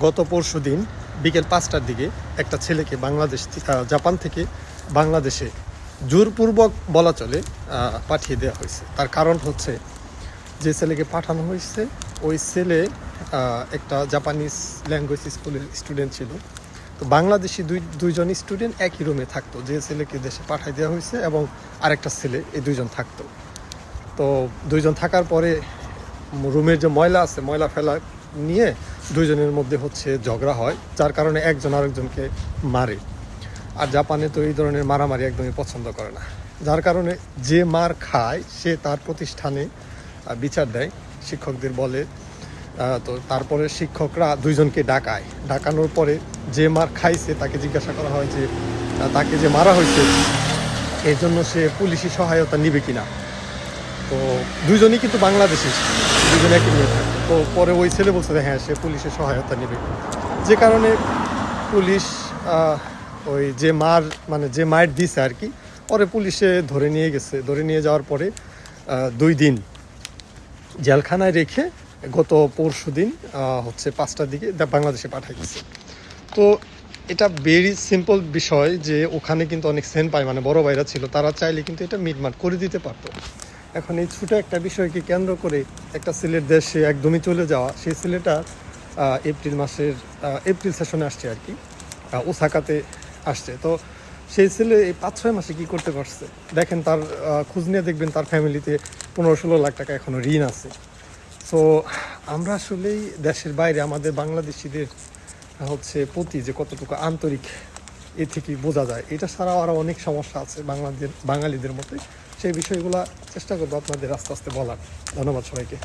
গত পরশুদিন বিকেল 5টার দিকে একটা ছেলেকে জাপান থেকে বাংলাদেশে জোরপূর্বক বলা চলে পাঠিয়ে দেওয়া হয়েছে। তার কারণ হচ্ছে, যে ছেলেকে পাঠানো হয়েছে ওই ছেলে একটা জাপানিজ ল্যাঙ্গুয়েজ স্কুলের স্টুডেন্ট ছিল। তো বাংলাদেশি দুইজন স্টুডেন্ট একই রুমে থাকতো, যে ছেলেকে দেশে পাঠিয়ে দেওয়া হয়েছে এবং আরেকটা ছেলে, এই দুইজন থাকতো। তো দুইজন থাকার পরে রুমের যে ময়লা আছে, ময়লা ফেলা নিয়ে দুইজনের মধ্যে ঝগড়া হয়, যার কারণে একজন আরেকজনকে মারে। আর জাপানে তো এই ধরনের মারামারি একদমই পছন্দ করে না, যার কারণে যে মার খায় সে তার প্রতিষ্ঠানে বিচার দেয়, শিক্ষকদের বলে। তো তারপরে শিক্ষকরা দুইজনকে ডাকানোর পরে যে মার খাইছে তাকে জিজ্ঞাসা করা হয় যে তাকে যে মারা হয়েছে এর জন্য সে পুলিশি সহায়তা নিবে কিনা। তো দুইজনই কিন্তু বাংলাদেশি, দুজনে একই নিয়ে থাকতো। তো পরে ওই ছেলে বলছে হ্যাঁ সে পুলিশের সহায়তা নেবে, যে কারণে পুলিশ ওই যে মায়ের দিছে আর কি, পরে পুলিশে ধরে নিয়ে যাওয়ার পরে 2 দিন জেলখানায় রেখে গত পরশুদিন 5টার দিকে বাংলাদেশে পাঠিয়ে দিচ্ছে। তো এটা ভেরি সিম্পল বিষয়, যে ওখানে কিন্তু অনেক সেন পায়, বড় ভাইরা ছিল, তারা চাইলে কিন্তু এটা মিটমাট করে দিতে পারতো। এখন এই ছোটো একটা বিষয়কে কেন্দ্র করে একটা ছেলের দেশে একদমই চলে যাওয়া, সেই ছেলেটা এপ্রিল সেশনে আসছে আর কি, ওসাকাতে আসছে। তো সেই ছেলে এই 5-6 মাসে কী করতে পারছে দেখেন, তার খোঁজ নিয়ে দেখবেন তার ফ্যামিলিতে 15-16 লাখ টাকা এখনও ঋণ আছে। সো আমরা আসলেই দেশের বাইরে আমাদের বাংলাদেশিদের প্রতি যে কতটুকু আন্তরিক, এ থেকেই বোঝা যায়। এটা ছাড়াও আরও অনেক সমস্যা আছে বাঙালিদের মধ্যে, সেই বিষয়গুলো চেষ্টা করবো আপনাদের আস্তে আস্তে বলার। ধন্যবাদ সবাইকে।